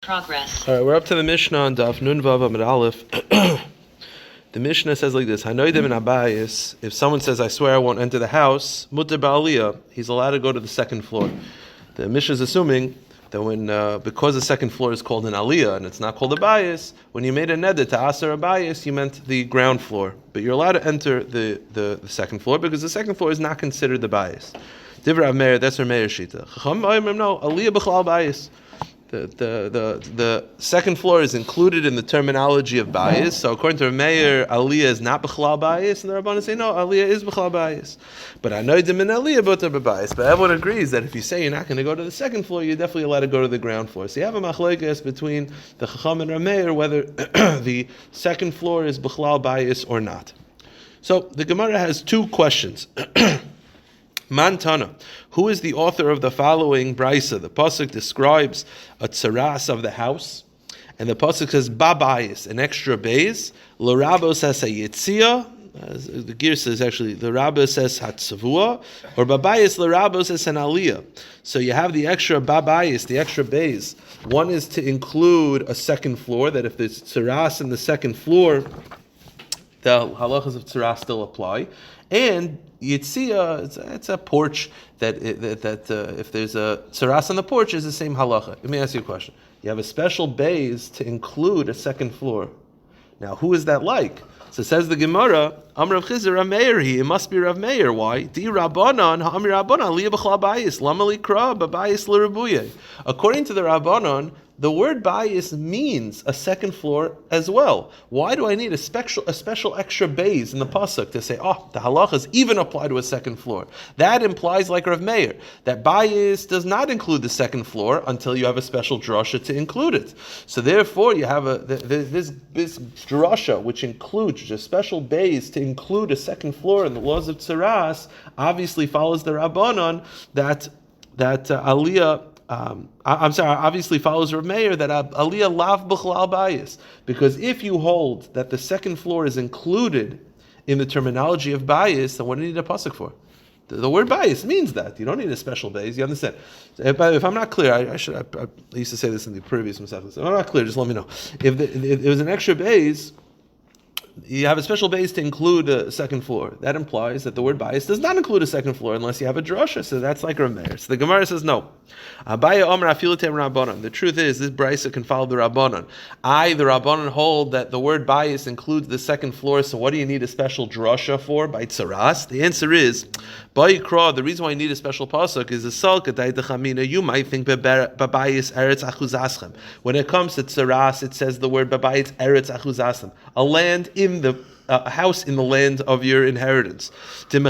Progress. All right, we're up to the Mishnah on Daf Nun Vav Amud Aleph. The Mishnah says like this: Hanoidim in Abayis. If someone says, "I swear I won't enter the house," mutar ba'aliyah, he's allowed to go to the second floor. The Mishnah is assuming that when because the second floor is called an aliyah and it's not called a bayis, when you made a neder to aser a bayis, you meant the ground floor, but you're allowed to enter the second floor because the second floor is not considered the bayis. Divrei Rav Meir, that's Rav Meir's shita. Chacham no aliyah b'chlal bayis. The second floor is included in the terminology of bayis. So according to Rav Meir, aliyah is not b'chlal bayis, and the Rabbanan say no, aliyah is b'chlal bayis. But I know in aliyah but bayis. But everyone agrees that if you say you're not going to go to the second floor, you're definitely allowed to go to the ground floor. So you have a machlokes between the Chacham and Rav Meir whether the second floor is b'chlal bayis or not. So the Gemara has two questions. Mantana, who is the author of the following brisa? The pasuk describes a tsaras of the house, and the pasuk says babayis, an extra base. L'rabo says hayitzia. The gear says actually the rabba says hatzavua, or babayis l'rabo says an aliyah. So you have the extra babayis, the extra base. One is to include a second floor. That if there's tsaras in the second floor, the halachas of tsaras still apply, and Yitzia, it's a porch that if there's a tsaras on the porch, is the same halacha. Let me ask you a question. You have a special base to include a second floor. Now, who is that like? So says the Gemara, Amr Rav Chizr Rav Meir, it must be Rav Meir. Why? Di Rabbanan, Ha'amir Rabbanan, Liya b'chla bayis, Lama likra, b'bayis l'rebuye. According to the Rabbanan, the word bayis means a second floor as well. Why do I need a special extra base in the pasuk to say, the halachas even apply to a second floor? That implies, like Rav Meir, that bayis does not include the second floor until you have a special drasha to include it. So therefore, you have this drasha which includes a special base to include a second floor in the laws of tsaras. Obviously, follows the Rabbanon that aliyah. Obviously follows Rav Meir that aliyah lav b'chlal bayis, because if you hold that the second floor is included in the terminology of bayis, then what do you need a pasuk for? The word bayis means that you don't need a special base. You understand? If I'm not clear, I used to say this in the previous Masechtas. If I'm not clear, just let me know. If it was an extra base, you have a special base to include a second floor. That implies that the word bayis does not include a second floor unless you have a drasha. So that's like Rav Meir. So the Gemara says no. The truth is, this brisa can follow the Rabbanon. The Rabbanon hold that the word bayis includes the second floor. So what do you need a special drasha for by tsaras? The answer is, the reason why you need a special pasuk is a salka. You might think babayis eretz achuzaschem. When it comes to tsaras, it says the word babayis eretz achuzaschem, a land in a house in the land of your inheritance. So you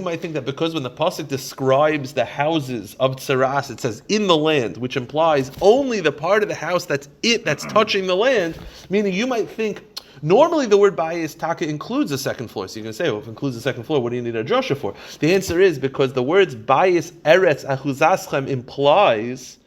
might think that because when the pasuk describes the houses of tsaras, it says in the land, which implies only the part of the house that's touching the land, meaning you might think normally the word bayis taka includes a second floor. So you're going to say, if it includes a second floor, what do you need a drasha for? The answer is because the words bayis eretz achuzaschem implies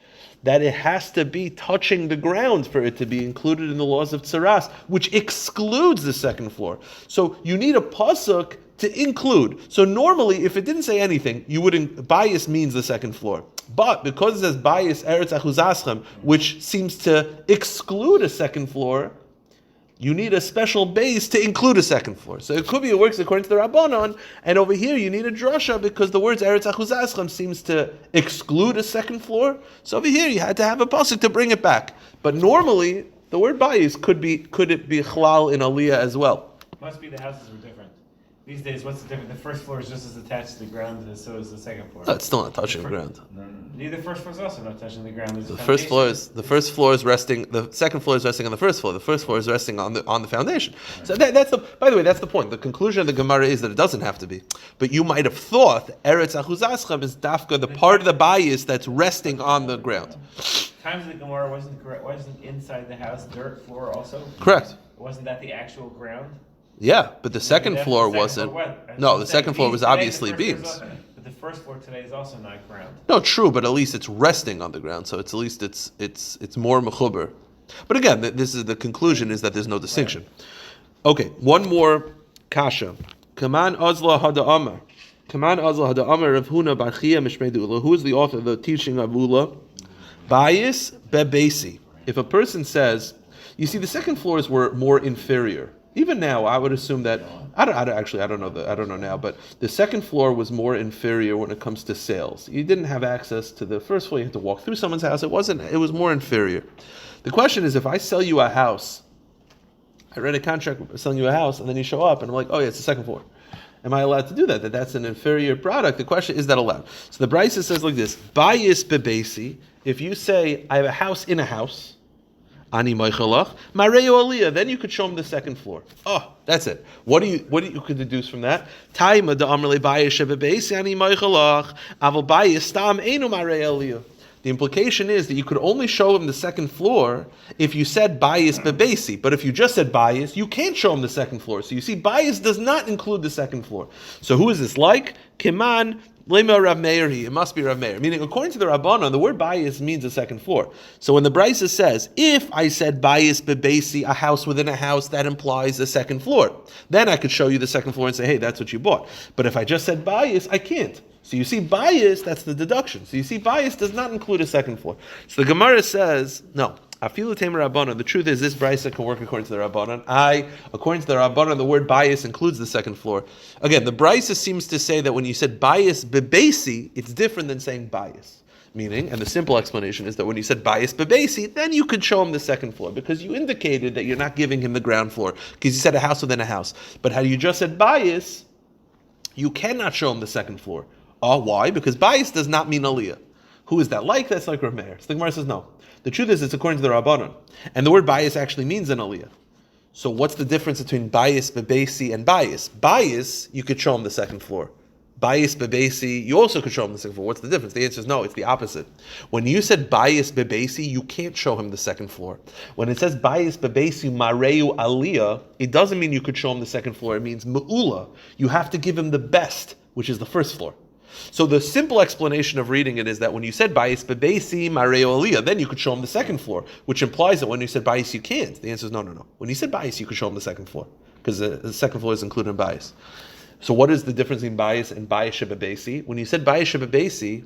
that it has to be touching the ground for it to be included in the laws of tsaras, which excludes the second floor. So you need a pasuk to include. So normally, if it didn't say anything, you wouldn't. Bayis means the second floor. But because it says bayis eretz achuzaschem, which seems to exclude a second floor, you need a special base to include a second floor. So it could be it works according to the Rabbanon, and over here you need a drasha because the words eretz achuzaschem seems to exclude a second floor. So over here you had to have a pasuk to bring it back. But normally the word bayis could it be chlal in aliyah as well? Must be the houses were different. These days, what's the difference? The first floor is just as attached to the ground as so is the second floor. No, it's still not touching the ground. The first floor is also not touching the ground. The first floor is resting. The second floor is resting on the first floor. The first floor is resting on the foundation. Right. So that's the. By the way, that's the point. The conclusion of the Gemara is that it doesn't have to be. But you might have thought eretz achuzaschem is dafka, the part of the bayis that's resting on the ground. Times the Gemara wasn't inside the house dirt floor also. Correct. Wasn't that the actual ground? Yeah, but the second floor wasn't. No, the second floor was obviously beams. But the first floor today is also not ground. No, true, but at least it's resting on the ground, so it's more mechuber. But again, this is the conclusion is that there's no distinction. Right. Okay, one more kasha. Kaman ozla hada amar. Kaman Azal Hada Amar Rav Huna Bar Chia Mishmei Ula. Who is the author of the teaching of Ula? Bayis bebesi. If a person says, you see, the second floors were more inferior. Even now, I would assume that I don't know now, but the second floor was more inferior when it comes to sales. You didn't have access to the first floor; you had to walk through someone's house. It was more inferior. The question is, if I sell you a house, I read a contract selling you a house, and then you show up, and I'm like, oh yeah, it's the second floor. Am I allowed to do that? That's an inferior product. The question is that allowed? So the Brisa says like this: Bayis bebesi. If you say I have a house in a house. Ani Moichalach, Mareyo Aliyah. Then you could show him the second floor. Oh, that's it. What do you could deduce from that? Taima da Amrle Bayis Shebebeis Ani Moichalach, Aval Bayis Stam Einu Mareyo Aliyah. The implication is that you could only show him the second floor if you said Bayis Bebesi. But if you just said Bayis, you can't show him the second floor. So you see, Bayis does not include the second floor. So who is this like? Kiman. Rav Meir, it must be Rav Meir. Meaning, according to the Rabbanon, the word bayis means a second floor. So when the Brisa says, if I said bayis bebesi, a house within a house, that implies a second floor. Then I could show you the second floor and say, hey, that's what you bought. But if I just said bayis, I can't. So you see, bayis, that's the deduction. So you see, bayis does not include a second floor. So the Gemara says, no. The truth is, this brisa can work according to the Rabbanon. According to the Rabbanon, the word bias includes the second floor. Again, the brisa seems to say that when you said bias bebesi, it's different than saying bias. Meaning, and the simple explanation is that when you said bias bebesi, then you could show him the second floor because you indicated that you're not giving him the ground floor because you said a house within a house. But had you just said bias, you cannot show him the second floor. Why? Because bias does not mean aliyah. Who is that like? That's like Rav Meir. So the Gemara says no. The truth is, it's according to the Rabbanon. And the word bias actually means an aliyah. So what's the difference between bias, bebesi, and bias? Bias, you could show him the second floor. Bias, bebesi, you also could show him the second floor. What's the difference? The answer is no, it's the opposite. When you said bias, bebesi, you can't show him the second floor. When it says bias, bebesi, mareu, aliyah, it doesn't mean you could show him the second floor. It means me'ula. You have to give him the best, which is the first floor. So the simple explanation of reading it is that when you said Bayis Bebesi Mareo Aliyah, then you could show him the second floor, which implies that when you said Bayis you can't. The answer is no. When you said Bayis, you could show him the second floor, because the second floor is included in Bayis. So what is the difference between Bayis and Bayis Shebebesi? When you said Bayis Shebebesi,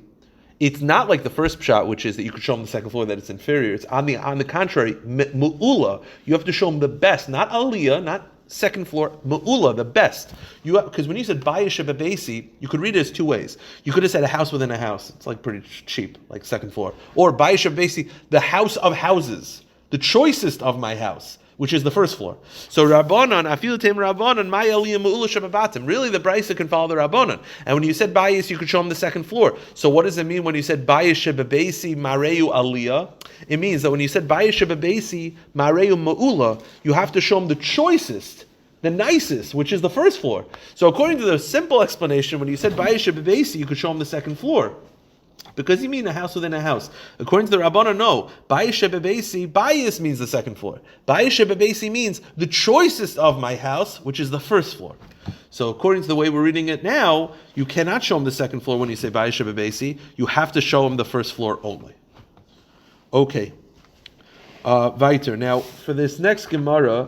it's not like the first pshat, which is that you could show him the second floor, that it's inferior. It's on the contrary, Mu'ula, you have to show him the best, not Aliyah, not second floor, Mu'ula, the best. Because when you said Bayis Shebebesi, you could read it as two ways. You could have said a house within a house. It's like pretty cheap, like second floor. Or Bayis Shebebesi, the house of houses, the choicest of my house, which is the first floor. So Rabbanon, Afilutim Rabbanon, my Aliyah Mu'ula Shebebatim. Really, the Brisa can follow the Rabbanon. And when you said Bayis, you could show him the second floor. So what does it mean when you said Bayis Shebebesi Mareu Aliyah? It means that when you said Bayis Shebebesi Mareu Mu'ula, you have to show him the choicest, the nicest, which is the first floor. So according to the simple explanation, when you said Bayis Shebebesi, you could show him the second floor. Because you mean a house within a house. According to the Rabbanan, no. Bayis Shebebesi, Bayis means the second floor. Bayis Shebebesi means the choicest of my house, which is the first floor. So according to the way we're reading it now, you cannot show him the second floor when you say Bayis Shebebesi. You have to show him the first floor only. Okay. Weiter. Now, for this next Gemara,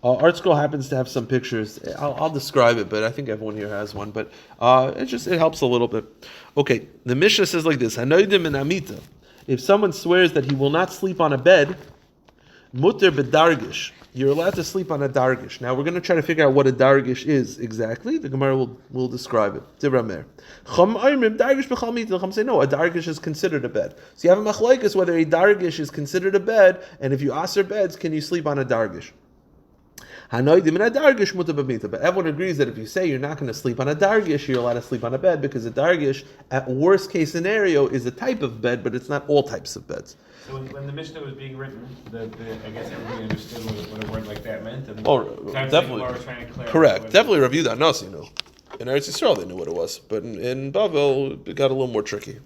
Art Scroll happens to have some pictures. I'll describe it, but I think everyone here has one. But it helps a little bit. Okay, the Mishnah says like this: Hanoidim and Amita. If someone swears that he will not sleep on a bed, mutter bedargish. You're allowed to sleep on a dargish. Now we're going to try to figure out what a dargish is exactly. The Gemara will describe it. Divramer. Chum say no. A dargish is considered a bed. So you have a machlokes whether a dargish is considered a bed, and if you aser beds, can you sleep on a dargish? But everyone agrees that if you say you're not going to sleep on a dargish, you're allowed to sleep on a bed, because a dargish, at worst case scenario, is a type of bed, but it's not all types of beds. So when the Mishnah was being written, I guess everybody understood what a word like that meant. And definitely. Correct. Definitely reviewed that. No, in Eretz Yisrael they knew what it was, but in Bavel it got a little more tricky.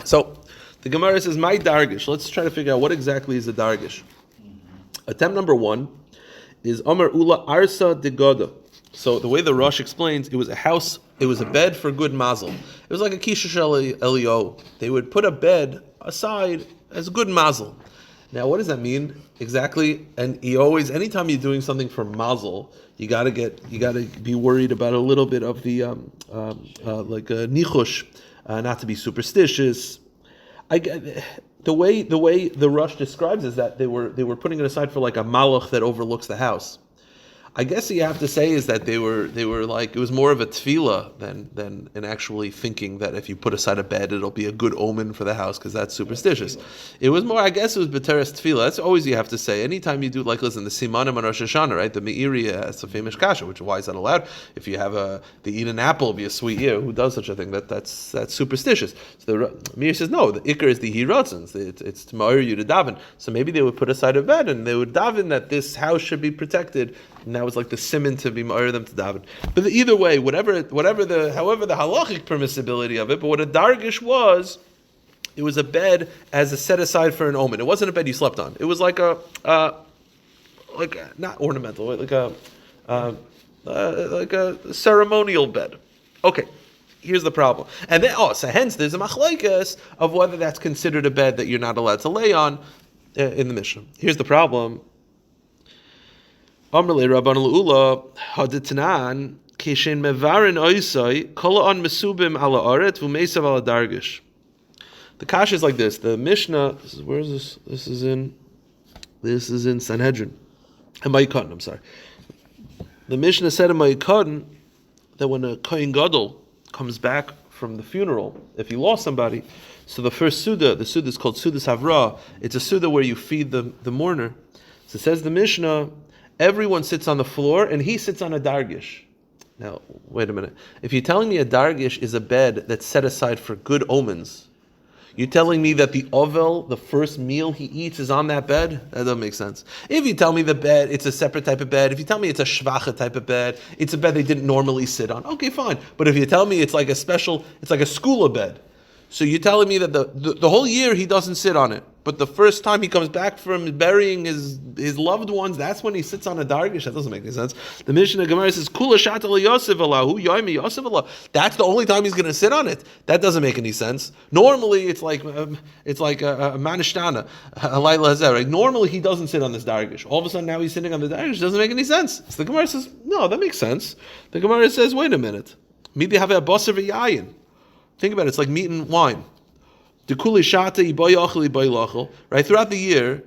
So the Gemara says, "My dargish." Let's try to figure out what exactly is a dargish. Attempt number one is Omer Ula Arsa de Goda. So the way the Rosh explains, it was a house, it was a bed for good mazel. It was like a Kishish Elio. They would put a bed aside as good mazel. Now, what does that mean exactly? And you always, anytime you're doing something for mazel, you gotta be worried about a little bit of the like a nichush, not to be superstitious. The way the Rush describes is that they were putting it aside for like a malach that overlooks the house. I guess you have to say is that they were like, it was more of a tefillah than an actually thinking that if you put aside a bed it'll be a good omen for the house because that's superstitious. It was more, I guess it was b'teres tefillah. That's always you have to say. Anytime you do, like, listen, the simanim on Rosh Hashanah, right? The Meiri has a famous kasha, which why is that allowed? If you have they eat an apple, it'll be a sweet year. Who does such a thing? That's superstitious. So the Meiri says no. The ikar is the hiratzins. It's to ma'ir you to daven. So maybe they would put aside a bed and they would daven that this house should be protected. And that was like the simon to be ma'ir them to daven. But either way, however the halachic permissibility of it, but what a dargish was, it was a bed as a set aside for an omen. It wasn't a bed you slept on. It was like not ornamental, like a ceremonial bed. Okay, here's the problem. And then, so hence there's a machlokes of whether that's considered a bed that you're not allowed to lay on in the Mishnah. Here's the problem. Amrle Rabban L'Ula Haditanan Kishen Mevarin Oisai Kola on Mesubim Ala Aret Vumesav Ala Dargish. The kasha is like this. The Mishnah. Where is this? This is in Sanhedrin. And Ma'ikatan, I'm sorry. The Mishnah said in Ma'ikatan that when a Kohen Gadol comes back from the funeral, if he lost somebody, so the first Suda, the Suda is called Sudas Havra. It's a Suda where you feed the mourner. So it says the Mishnah, everyone sits on the floor and he sits on a dargish. Now, wait a minute. If you're telling me a dargish is a bed that's set aside for good omens, you're telling me that the ovel, the first meal he eats, is on that bed? That doesn't make sense. If you tell me the bed, it's a separate type of bed. If you tell me it's a shvacha type of bed, it's a bed they didn't normally sit on. Okay, fine. But if you tell me it's like a skula bed, so you're telling me that the whole year he doesn't sit on it, but the first time he comes back from burying his loved ones, that's when he sits on a dargish. That doesn't make any sense. The Mishnah Gemara says, "Kula shatal Yosef Allahu Yomi Yosef Allah." That's the only time he's going to sit on it. That doesn't make any sense. Normally, it's like a manishtana, a laila hazeh. Right? Normally, he doesn't sit on this dargish. All of a sudden, now he's sitting on the dargish. It doesn't make any sense. So the Gemara says, "No, that makes sense." The Gemara says, "Wait a minute. Maybe have a basar v'yayin." Think about it. It's like meat and wine. Right? Throughout the year,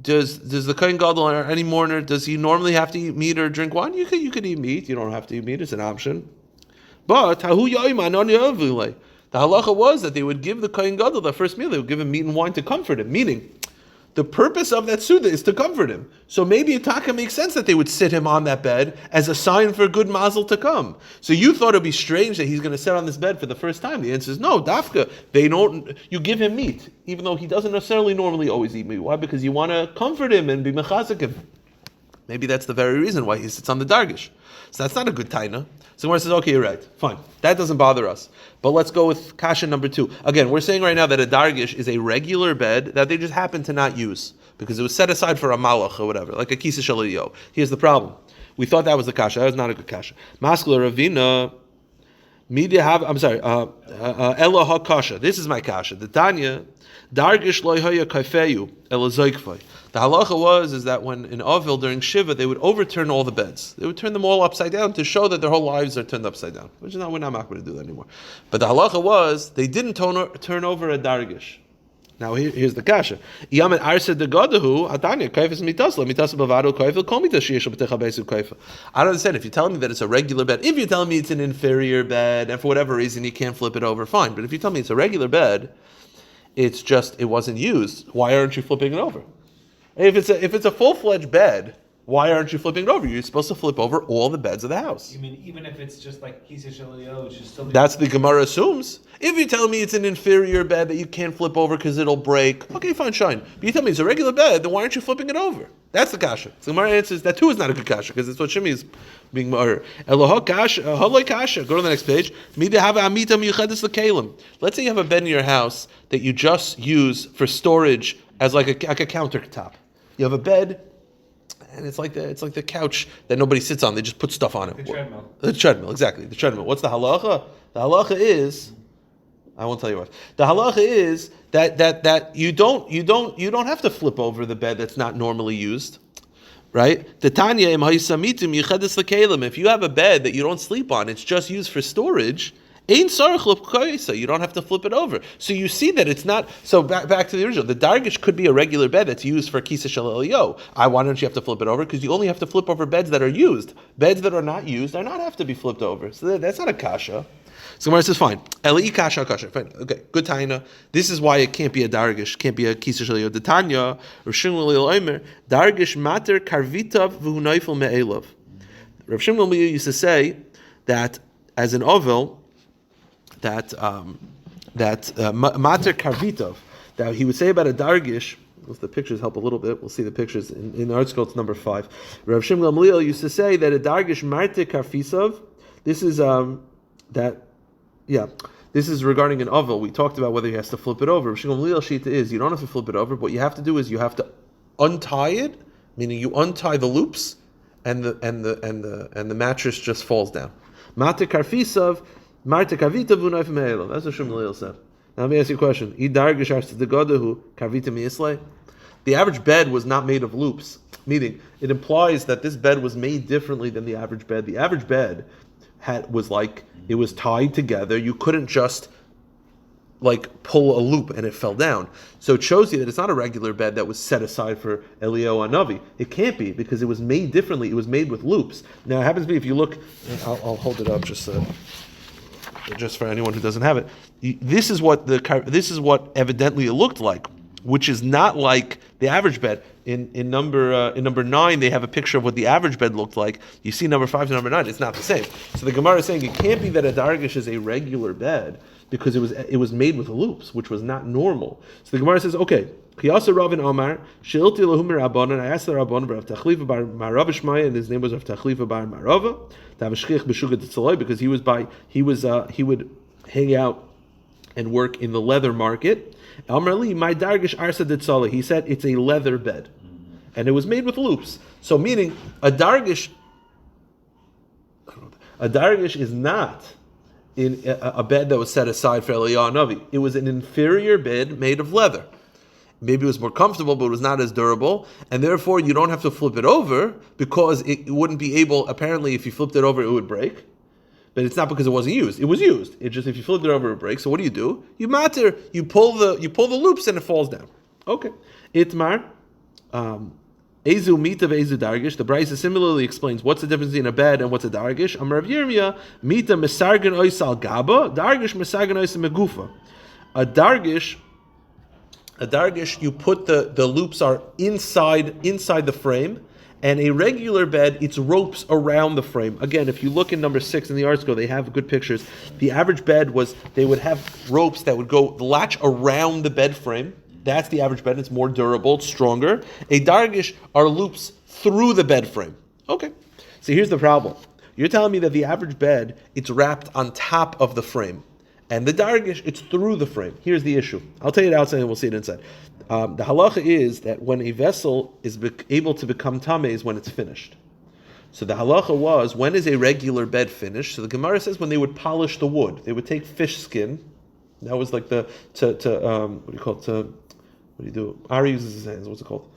does the Kohen Gadol or any mourner, does he normally have to eat meat or drink wine? You could eat meat. You don't have to eat meat. It's an option. But the halacha was that they would give the Kohen Gadol the first meal. They would give him meat and wine to comfort him. Meaning, the purpose of that Suda is to comfort him. So maybe Itaka makes sense that they would sit him on that bed as a sign for good mazel to come. So you thought it would be strange that he's going to sit on this bed for the first time. The answer is no, dafka. You give him meat, even though he doesn't necessarily normally always eat meat. Why? Because you want to comfort him and be mechazik him. Maybe that's the very reason why he sits on the dargish. So that's not a good taina. So Gemara says, okay, you're right. Fine. That doesn't bother us. But let's go with kasha number 2. Again, we're saying right now that a dargish is a regular bed that they just happen to not use because it was set aside for a malach or whatever, like a kisa shaliyo. Here's the problem. We thought that was the kasha. That was not a good kasha. Maskula ravina. Ella ha kasha. This is my kasha. The Tanya, dargish loy haya kaifeyu ela zoikfai. The halacha was that when in Avil during Shiva they would overturn all the beds. They would turn them all upside down to show that their whole lives are turned upside down. Which is not, we're not going to do that anymore. But the halacha was they didn't turn over a dargish. Now here's the kasha. I don't understand. If you're telling me that it's a regular bed, if you're telling me it's an inferior bed, and for whatever reason you can't flip it over, fine. But if you tell me it's a regular bed, it's just it wasn't used. Why aren't you flipping it over? If it's a full-fledged bed, why aren't you flipping it over? You're supposed to flip over all the beds of the house. You mean even if it's just like kisa shalio, it should still be... That's the Gemara assumes. If you tell me it's an inferior bed that you can't flip over because it'll break, okay, fine, shine. But you tell me it's a regular bed, then why aren't you flipping it over? That's the kasha. So the Gemara answers that too is not a good kasha because it's what Shimi is being ma'ar. Eloha kasha, haloi kasha. Go to the next page. Let's say you have a bed in your house that you just use for storage as like a countertop. You have a bed, and it's like the couch that nobody sits on. They just put stuff on it. The treadmill. The treadmill, exactly. The treadmill. What's the halacha? The halacha is I won't tell you what. The halacha is that you don't have to flip over the bed that's not normally used. Right? If you have a bed that you don't sleep on, it's just used for storage. You don't have to flip it over. So you see that it's not. So back to the original. The dargish could be a regular bed that's used for kisa shel elio. Why don't you have to flip it over? Because you only have to flip over beds that are used. Beds that are not used are not have to be flipped over. So that's not a kasha. So Gemara says, fine. Eli kasha kasha. Fine. Okay. Good taina. This is why it can't be a dargish. Can't be a kisa shel elio. The tanya Rav Shimon Omer dargish mater karvitav v'hunaifel me'elav. Rav Shimon used to say that as an ovel, that mater karvitav, that he would say about a dargish. If the pictures help a little bit, we'll see the pictures in the art scroll. It's number 5. Rav Shimon Gamliel used to say that a dargish mater karfisav. This is this is regarding an oval. We talked about whether he has to flip it over. Rav Shimon Gamliel shita is you don't have to flip it over. What you have to do is you have to untie it, meaning you untie the loops, and the mattress just falls down. Mater karfisav. Marta kavita v'unayf me'elo. That's what Shmuel said. Now let me ask you a question. The average bed was not made of loops, meaning it implies that this bed was made differently than the average bed. The average bed was tied together. You couldn't just pull a loop and it fell down. So it shows you that it's not a regular bed that was set aside for Elio Navi. It can't be because it was made differently. It was made with loops. Now it happens to be if you look, I'll hold it up just for anyone who doesn't have it. This is what evidently it looked like, which is not like the average bed. In number 9, they have a picture of what the average bed looked like. You see number 5 to number 9, it's not the same. So the Gemara is saying it can't be that a dargish is a regular bed because it was made with loops, which was not normal. So the Gemara says, okay. Kiyasa Ravin Omar, Shilti Lahumir Rabbanon. I asked the Rabbanon Rav Tachlifa bar Marava Shmaya, and his name was Rav Tachlifa bar Marava. Tavashchich b'shugat tzaloi, because he would hang out and work in the leather market. Amar li, my dargish arsa ditzaloi. He said it's a leather bed, and it was made with loops. So meaning a dargish is not in a bed that was set aside for Eliyah Navi. It was an inferior bed made of leather. Maybe it was more comfortable, but it was not as durable, and therefore you don't have to flip it over because it wouldn't be able. Apparently, if you flipped it over, it would break. But it's not because it wasn't used. It was used. It's just if you flipped it over, it breaks. So what do? You pull the loops and it falls down. Okay. Itmar, Ezu mita ve'ezu dargish. The Brisa similarly explains what's the difference between a bed and what's a dargish. Amar Rav Yirmiyah, mita mesargen ois al gaba, dargish mesargen ois megufa. A dargish, you put the loops are inside the frame, and a regular bed, it's ropes around the frame. Again, if you look in number 6 in the article, they have good pictures. The average bed they would have ropes that would go latch around the bed frame. That's the average bed. It's more durable, it's stronger. A dargish are loops through the bed frame. Okay, so here's the problem. You're telling me that the average bed, it's wrapped on top of the frame. And the dargish, it's through the frame. Here's the issue. I'll tell you it outside and we'll see it inside. The halacha is that when a vessel is able to become tameh is when it's finished. So the halacha was, when is a regular bed finished? So the Gemara says when they would polish the wood. They would take fish skin. That was like what do you call it? What do you do? Ari uses his hands. What's it called?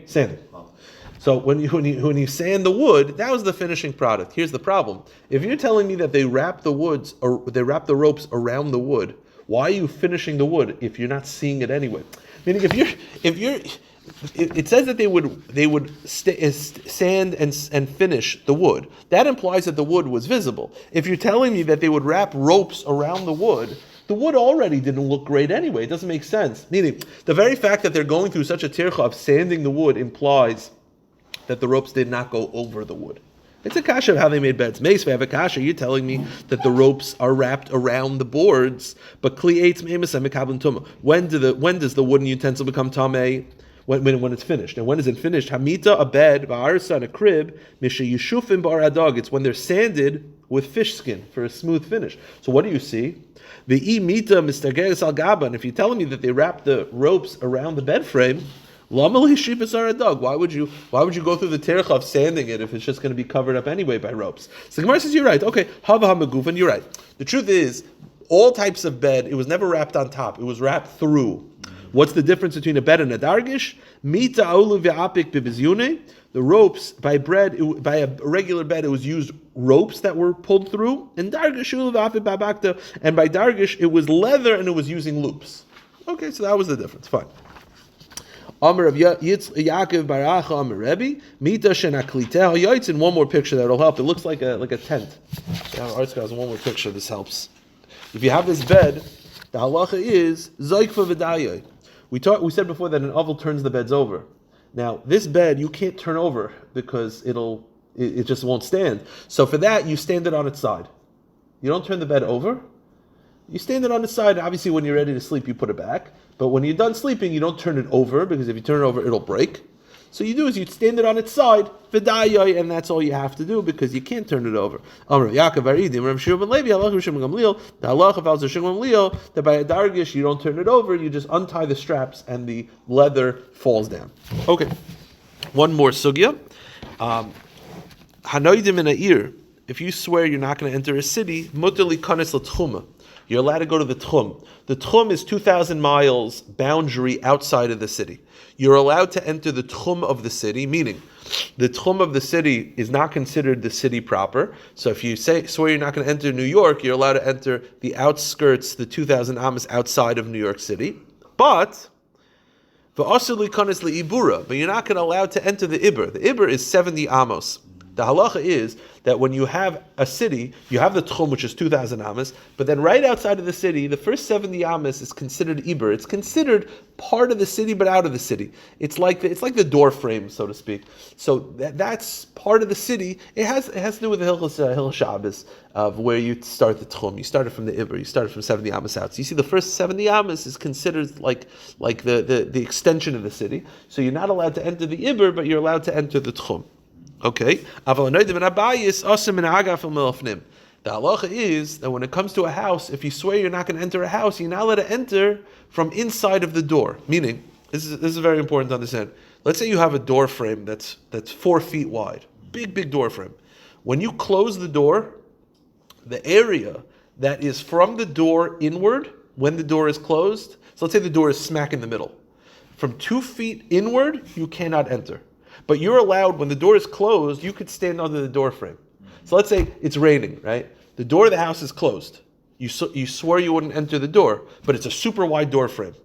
Sanding. Oh. So when you sand the wood, that was the finishing product. Here's the problem: if you're telling me that they wrap the ropes around the wood, why are you finishing the wood if you're not seeing it anyway? Meaning, it says that they would sand and finish the wood. That implies that the wood was visible. If you're telling me that they would wrap ropes around the wood already didn't look great anyway. It doesn't make sense. Meaning, the very fact that they're going through such a tircha of sanding the wood implies that the ropes did not go over the wood. It's a kasha of how they made beds. Meis, we have a kasha. You're telling me that the ropes are wrapped around the boards, but kli eitz me'emes mekabel tumah. When does the wooden utensil become tameh? When it's finished. And when is it finished? Hamita, a bed, ba'arsa, a crib, misha yishufim ba'aradog. It's when they're sanded with fish skin for a smooth finish. So what do you see? The imita mistageres al gaba. And if you're telling me that they wrap the ropes around the bed frame, lama lishifas aradog. Why would you go through the terech of sanding it if it's just going to be covered up anyway by ropes? So the Gemara says you're right. Okay, hava hamagufan, you're right. The truth is, all types of bed, it was never wrapped on top. It was wrapped through. What's the difference between a bed and a dargish? Mita olu ve'apik bibizyune. The ropes, by a regular bed, it was used ropes that were pulled through. And dargish ulu ve'apik babakta. And by dargish, it was leather and it was using loops. Okay, so that was the difference. Fine. Amar of Yaakov Baracha Amar Rabbi Mita Shenakliteh Yaitz. One more picture that'll help. It looks like a tent. Art scholars, one more picture. This helps. If you have this bed, the halacha is Zoikfa V'dayai. We said before that an oval turns the beds over. Now this bed you can't turn over because it just won't stand. So for that you stand it on its side. You don't turn the bed over. You stand it on its side. Obviously, when you're ready to sleep, you put it back. But when you're done sleeping, you don't turn it over because if you turn it over, it'll break. So you do is you stand it on its side, v'dayai, and that's all you have to do because you can't turn it over. Amar Yaakov Aridim, Rav Shimon ben Levi, halacha Shimon Gamliel, the halacha of Al Shimon Gamliel, that by a dargish you don't turn it over, you just untie the straps and the leather falls down. Okay, one more sugya. Hanoidim in a ear. If you swear you're not going to enter a city, mutali kanes l'tchuma. You're allowed to go to the Tchum. The Tchum is 2,000 miles boundary outside of the city. You're allowed to enter the Tchum of the city, meaning the Tchum of the city is not considered the city proper. So if you swear you're not going to enter New York, you're allowed to enter the outskirts, the 2,000 amas outside of New York City. But you're not going to allow to enter the Iber. The Iber is 70 amos. The halacha is that when you have a city, you have the Tchum, which is 2,000 amas, but then right outside of the city, the first 70 amas is considered Iber. It's considered part of the city, but out of the city. It's like the door frame, so to speak. So that's part of the city. It has to do with the Hilchos Shabbos of where you start the Tchum. You started from the Iber. You started from 70 amas out. So you see, the first 70 amas is considered like the extension of the city. So you're not allowed to enter the Iber, but you're allowed to enter the Tchum. Okay. The halacha is that when it comes to a house, if you swear you're not going to enter a house, you're not allowed to enter from inside of the door. Meaning, this is very important to understand. Let's say you have a door frame that's 4 feet wide, big door frame. When you close the door, the area that is from the door inward, when the door is closed, so let's say the door is smack in the middle. From 2 feet inward, you cannot enter. But you're allowed, when the door is closed, you could stand under the door frame. So let's say it's raining, right? The door of the house is closed. You swore you wouldn't enter the door, but it's a super wide door frame.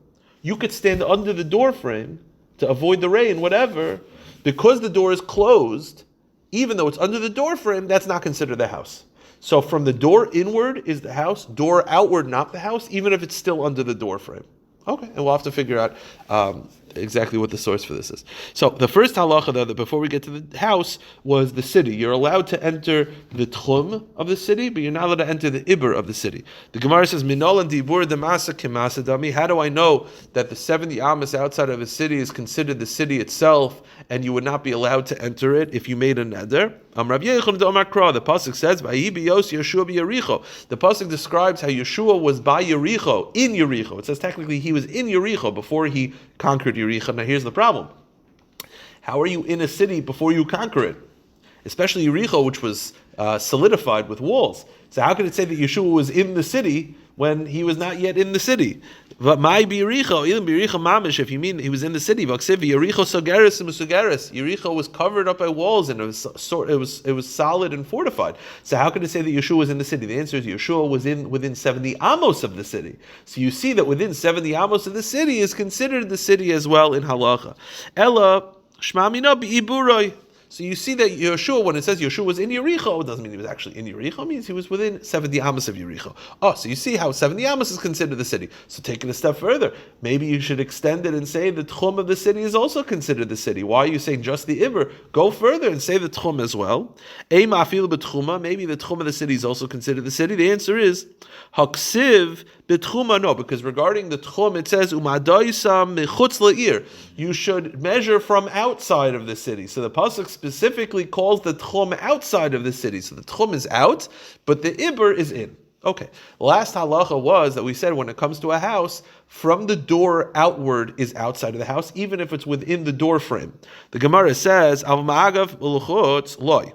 You could stand under the door frame to avoid the rain, whatever. Because the door is closed, even though it's under the door frame, that's not considered the house. So from the door inward is the house, door outward not the house, even if it's still under the door frame. Okay, and we'll have to figure out exactly what the source for this is. So the first halacha, though, that before we get to the house, was the city. You're allowed to enter the tchum of the city, but you're not allowed to enter the iber of the city. The Gemara says, Minol and dibur demasa kemasa dami. How do I know that the 70 amas outside of a city is considered the city itself, and you would not be allowed to enter it if you made a neder? The pasuk says, the pasuk describes how Yeshua was by Yericho, in Yericho. It says technically he was in Yericho before he conquered Yericho. Now here's the problem. How are you in a city before you conquer it? Especially Yericho, which was solidified with walls. So how could it say that Yeshua was in the city when he was not yet in the city? But my Yericho, even Yericho mamish, if you mean he was in the city, Yericho sogeres and musugeres. Yericho was covered up by walls and it was solid and fortified. So how could it say that Yeshua was in the city? The answer is Yeshua was within 70 amos of the city. So you see that within 70 amos of the city is considered the city as well in halacha. Ella shmamina bi'iburoi. So you see that Yeshua, when it says Yeshua was in Yericho, it doesn't mean he was actually in Yericho, it means he was within 70 amos of Yericho. Oh, so you see how 70 amos is considered the city. So take it a step further. Maybe you should extend it and say the tchum of the city is also considered the city. Why are you saying just the Iber? Go further and say the tchum as well. Maybe the tchum of the city is also considered the city. The answer is Haksiv b'tchuma, no, because regarding the tchum it says Umadoisam mechutz la'ir. You should measure from outside of the city. So the pasuk specifically calls the tchum outside of the city. So the tchum is out, but the iber is in. Okay. Last halacha was that we said when it comes to a house, from the door outward is outside of the house, even if it's within the door frame. The Gemara says, Al ma'agav ulchutz loy.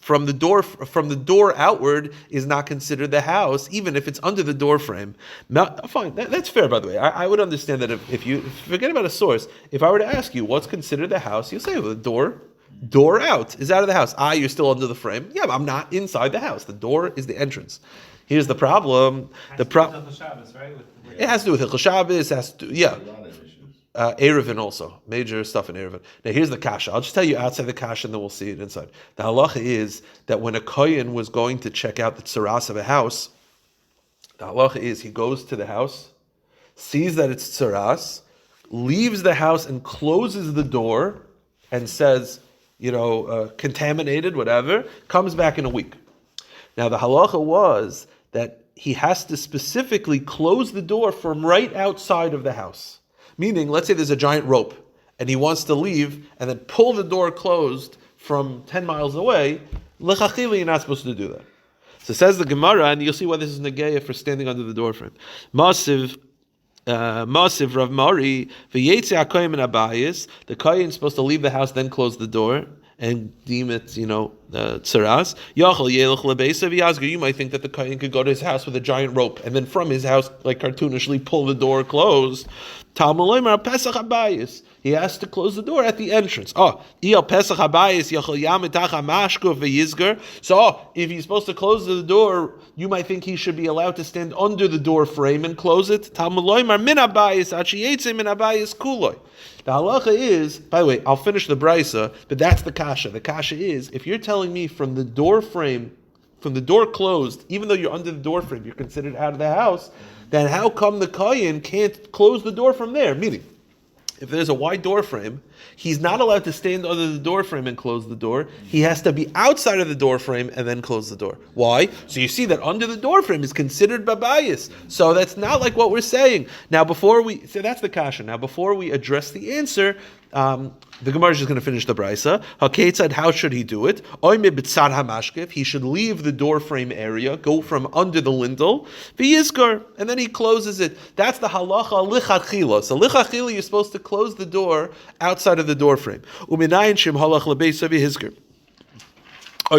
from the door outward is not considered the house, even if it's under the door frame. Fine, that's fair, by the way. I would understand that if you forget about a source, if I were to ask you what's considered the house, you'll say, well, the door out is out of the house. You're still under the frame. Yeah, but I'm not inside the house. The door is the entrance. Here's the problem. It has to do with Hilchos Shabbos. Erevin also. Major stuff in Erevin. Now here's the kasha. I'll just tell you outside the kasha and then we'll see it inside. The halacha is that when a kohen was going to check out the tzaras of a house, the halacha is he goes to the house, sees that it's tzaras, leaves the house and closes the door and says, contaminated, whatever, comes back in a week. Now the halacha was that he has to specifically close the door from right outside of the house. Meaning, let's say there's a giant rope and he wants to leave and then pull the door closed from 10 miles away. L'chachila, you're not supposed to do that. So says the Gemara, and you'll see why this is negeya for standing under the door frame. Masiv Rav Mari, v'yetze hakohen min habayis. The kohen is supposed to leave the house, then close the door and deem it, tzaras. Yachal yelech lebeisa v'yazger. You might think that the kohen could go to his house with a giant rope and then from his house, like cartoonishly, pull the door closed. Talmud Pesach habayis. He has to close the door at the entrance. So if he's supposed to close the door, you might think he should be allowed to stand under the door frame and close it. The halacha is, by the way, I'll finish the brisa, but that's the kasha. The kasha is, if you're telling me from the door frame, from the door closed, even though you're under the door frame, you're considered out of the house, then how come the kohen can't close the door from there? Meaning, if there's a wide door frame, he's not allowed to stand under the door frame and close the door. He has to be outside of the door frame and then close the door. Why? So you see that under the door frame is considered babayis. So that's not like what we're saying. Now so that's the kasha. Now before we address the answer, the Gemara is just going to finish the brisa. Hakeitzad, how should he do it? He should leave the door frame area, go from under the lintel, v'yizkar, and then he closes it. That's the halacha lichatchila. So lichatchila, you're supposed to close the door outside of the door frame. Uminayin shem halach lebeisa v'yizkar. Now,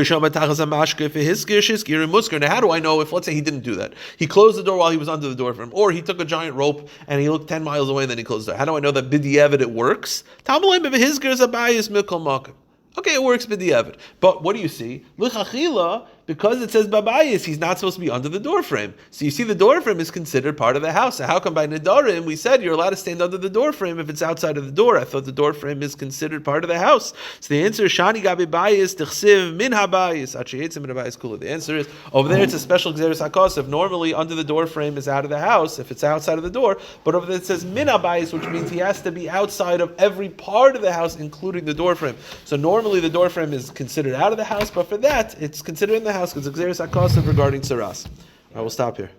how do I know if, let's say, he didn't do that? He closed the door while he was under the door frame, or he took a giant rope and he looked 10 miles away and then he closed the door. How do I know that b'di'evet it works? Okay, it works b'di'evet. But what do you see? L'chachila, because it says babayis, he's not supposed to be under the door frame. So you see the door frame is considered part of the house. So how come by Nedarim we said you're allowed to stand under the door frame if it's outside of the door? I thought the door frame is considered part of the house. So the answer is Shani gabi bayis tichsiv min habayis achiyetzim min habayis kula. The answer is over there it's a special gzeres hakosef. Normally under the door frame is out of the house if it's outside of the door, but over there it says min habayis, which means he has to be outside of every part of the house, including the door frame. So normally the door frame is considered out of the house, but for that it's considered in the house because it's gzeres hakosef regarding tzaras. I will stop here.